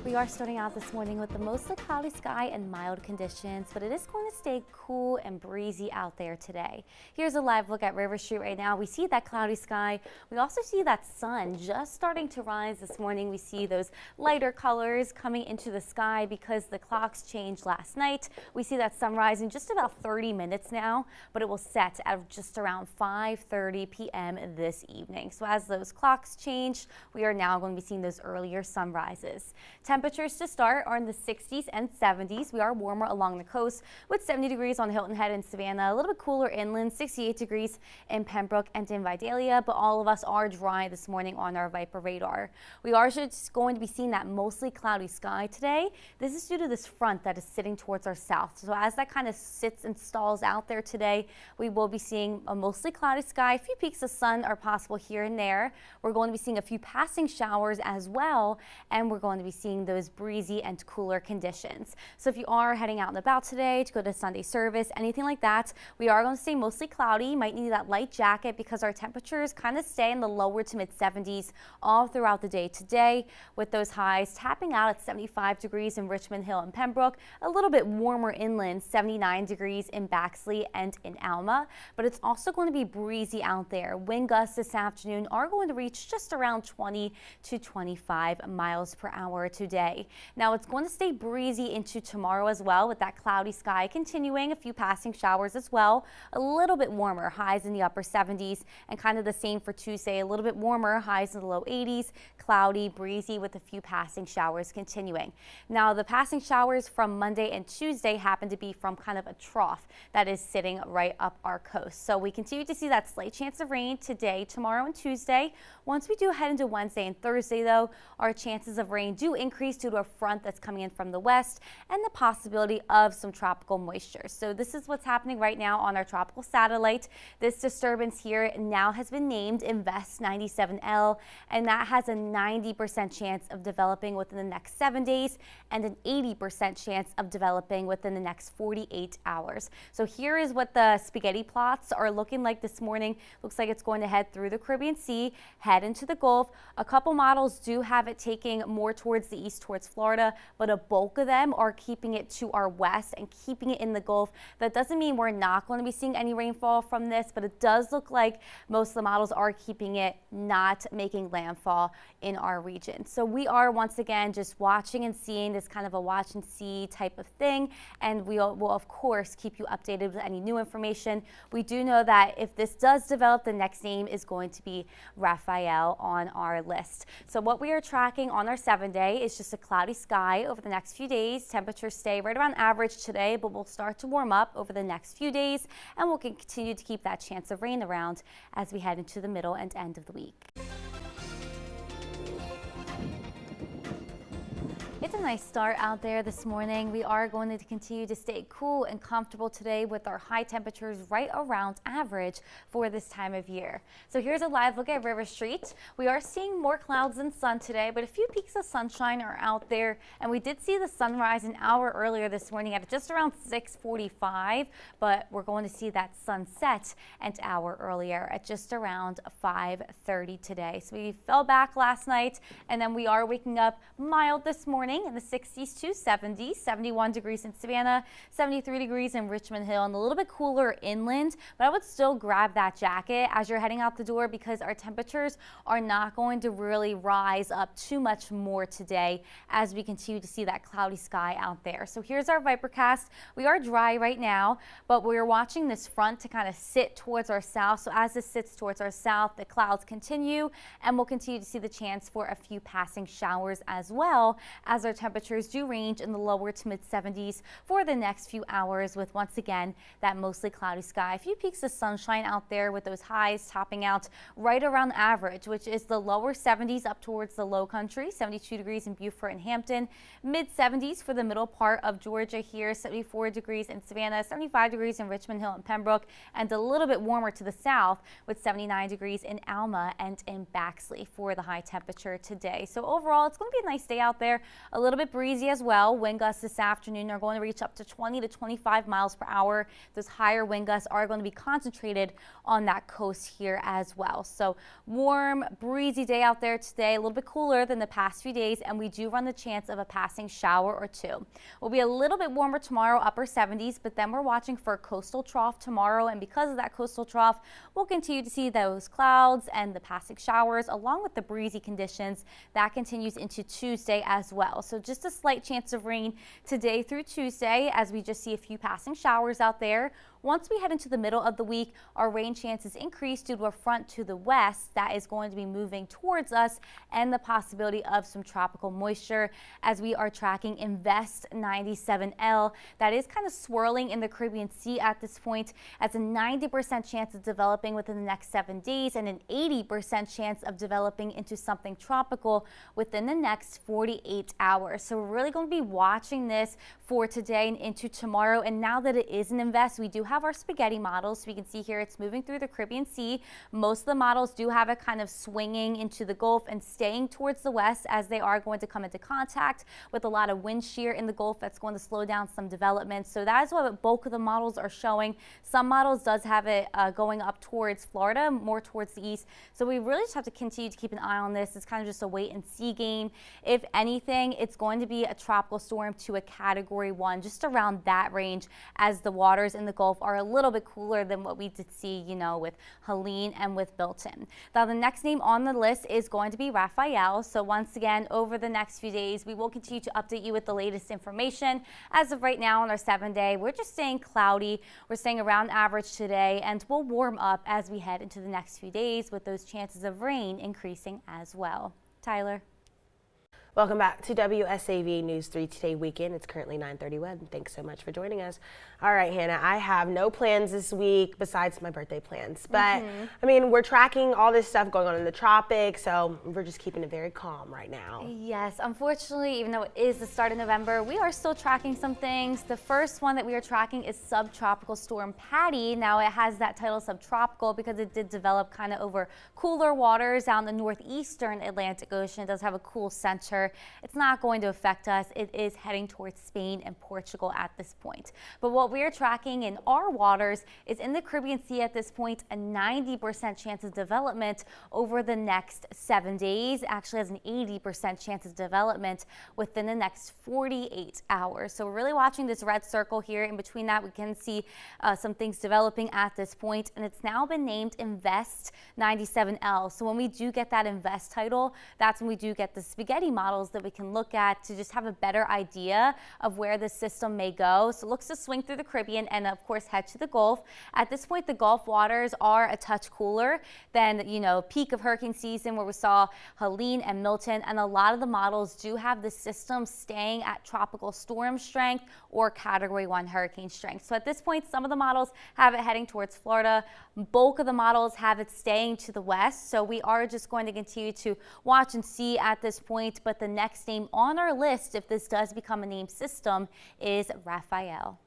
We are starting out this morning with the mostly cloudy sky and mild conditions, but it is going to stay cool and breezy out there today. Here's a live look at River Street right now. We see that cloudy sky. We also see that sun just starting to rise this morning. We see those lighter colors coming into the sky because the clocks changed last night. We see that sunrise in just about 30 minutes now, but it will set at just around 5:30 p.m. this evening. So as those clocks change, we are now going to be seeing those earlier sunrises. Temperatures to start are in the 60s and 70s. We are warmer along the coast with 70 degrees on Hilton Head and Savannah, a little bit cooler inland, 68 degrees in Pembroke and in Vidalia, but all of us are dry this morning on our Viper radar. We are just going to be seeing that mostly cloudy sky today. This is due to this front that is sitting towards our south. So as that kind of sits and stalls out there today, we will be seeing a mostly cloudy sky. A few peaks of sun are possible here and there. We're going to be seeing a few passing showers as well, and we're going to be seeing those breezy and cooler conditions. So if you are heading out and about today to go to Sunday service, anything like that, we are going to stay mostly cloudy. You might need that light jacket because our temperatures kind of stay in the lower to mid 70s all throughout the day today, with those highs tapping out at 75 degrees in Richmond Hill and Pembroke, a little bit warmer inland, 79 degrees in Baxley and in Alma, but it's also going to be breezy out there. Wind gusts this afternoon are going to reach just around 20 to 25 miles per hour today. Now it's going to stay breezy into tomorrow as well, with that cloudy sky continuing, a few passing showers as well, a little bit warmer, highs in the upper 70s, and kind of the same for Tuesday, a little bit warmer, highs in the low 80s, cloudy, breezy with a few passing showers continuing. Now the passing showers from Monday and Tuesday happen to be from kind of a trough that is sitting right up our coast. So we continue to see that slight chance of rain today, tomorrow, and Tuesday. Once we do head into Wednesday and Thursday, though, our chances of rain do increase due to a front that's coming in from the west and the possibility of some tropical moisture. So this is what's happening right now on our tropical satellite. This disturbance here now has been named Invest 97L, and that has a 90% chance of developing within the next 7 days and an 80% chance of developing within the next 48 hours. So here is what the spaghetti plots are looking like this morning. Looks like it's going to head through the Caribbean Sea, head into the Gulf. A couple models do have it taking more towards the east, towards Florida, but a bulk of them are keeping it to our west and keeping it in the Gulf. That doesn't mean we're not going to be seeing any rainfall from this, but it does look like most of the models are keeping it not making landfall in our region. So we are once again just watching and seeing this kind of a watch and see type of thing, and we will of course keep you updated with any new information. We do know that if this does develop, the next name is going to be Raphael on our list. So what we are tracking on our 7-day is just a cloudy sky over the next few days. Temperatures stay right around average today, but we'll start to warm up over the next few days, and we'll continue to keep that chance of rain around as we head into the middle and end of the week. It's a nice start out there this morning. We are going to continue to stay cool and comfortable today with our high temperatures right around average for this time of year. So here's a live look at River Street. We are seeing more clouds than sun today, but a few peaks of sunshine are out there, and we did see the sunrise an hour earlier this morning at just around 6:45, but we're going to see that sunset an hour earlier at just around 5:30 today. So we fell back last night, and then we are waking up mild this morning in the 60s to 70s, 71 degrees in Savannah, 73 degrees in Richmond Hill, and a little bit cooler inland, but I would still grab that jacket as you're heading out the door because our temperatures are not going to really rise up too much more today as we continue to see that cloudy sky out there. So here's our Vipercast. We are dry right now, but we're watching this front to kind of sit towards our south. So as this sits towards our south, the clouds continue, and we'll continue to see the chance for a few passing showers as well, as our temperatures do range in the lower to mid 70s for the next few hours, with once again that mostly cloudy sky. A few peaks of sunshine out there with those highs topping out right around average, which is the lower 70s up towards the low country, 72 degrees in Beaufort and Hampton, mid 70s for the middle part of Georgia here, 74 degrees in Savannah, 75 degrees in Richmond Hill and Pembroke, and a little bit warmer to the south with 79 degrees in Alma and in Baxley for the high temperature today. So overall, it's going to be a nice day out there. A little bit breezy as well. Wind gusts this afternoon are going to reach up to 20 to 25 miles per hour. Those higher wind gusts are going to be concentrated on that coast here as well. So warm, breezy day out there today, a little bit cooler than the past few days, and we do run the chance of a passing shower or two. We'll be a little bit warmer tomorrow, upper 70s, but then we're watching for a coastal trough tomorrow, and because of that coastal trough, we'll continue to see those clouds and the passing showers along with the breezy conditions. That continues into Tuesday as well. So just a slight chance of rain today through Tuesday as we just see a few passing showers out there. Once we head into the middle of the week, our rain chances increase due to a front to the west that is going to be moving towards us and the possibility of some tropical moisture as we are tracking Invest 97L. That is kind of swirling in the Caribbean Sea at this point, as a 90% chance of developing within the next 7 days and an 80% chance of developing into something tropical within the next 48 hours. So we're really going to be watching this for today and into tomorrow. And now that it is an Invest, we do have our spaghetti models. So we can see here it's moving through the Caribbean Sea. Most of the models do have it kind of swinging into the Gulf and staying towards the west, as they are going to come into contact with a lot of wind shear in the Gulf. That's going to slow down some development. So that is what the bulk of the models are showing. Some models does have it going up towards Florida, more towards the east. So we really just have to continue to keep an eye on this. It's kind of just a wait and see game. If anything, it's going to be a tropical storm to a Category 1, just around that range, as the waters in the Gulf are a little bit cooler than what we did see, with Helene and with Milton. Now, the next name on the list is going to be Raphael. So once again, over the next few days, we will continue to update you with the latest information. As of right now on our 7-day, we're just staying cloudy. We're staying around average today, and we'll warm up as we head into the next few days with those chances of rain increasing as well. Tyler. Welcome back to WSAV News 3 Today Weekend. It's currently 9:31. Thanks so much for joining us. All right, Hannah, I have no plans this week besides my birthday plans. But, I mean, we're tracking all this stuff going on in the tropics, so we're just keeping it very calm right now. Yes, unfortunately, even though it is the start of November, we are still tracking some things. The first one that we are tracking is Subtropical Storm Patty. Now, it has that title subtropical because it did develop kind of over cooler waters down the northeastern Atlantic Ocean. It does have a cool center. It's not going to affect us. It is heading towards Spain and Portugal at this point. But what we are tracking in our waters is in the Caribbean Sea at this point, a 90% chance of development over the next 7 days. Actually has an 80% chance of development within the next 48 hours. So we're really watching this red circle here. In between that, we can see some things developing at this point, and it's now been named Invest 97L. So when we do get that Invest title, that's when we do get the spaghetti models that we can look at to just have a better idea of where the system may go. So it looks to swing through the Caribbean and of course head to the Gulf. At this point, the Gulf waters are a touch cooler than, peak of hurricane season where we saw Helene and Milton, and a lot of the models do have the system staying at tropical storm strength or Category 1 hurricane strength. So at this point, some of the models have it heading towards Florida. Bulk of the models have it staying to the west. So we are just going to continue to watch and see at this point. But the next name on our list, if this does become a named system, is Raphael.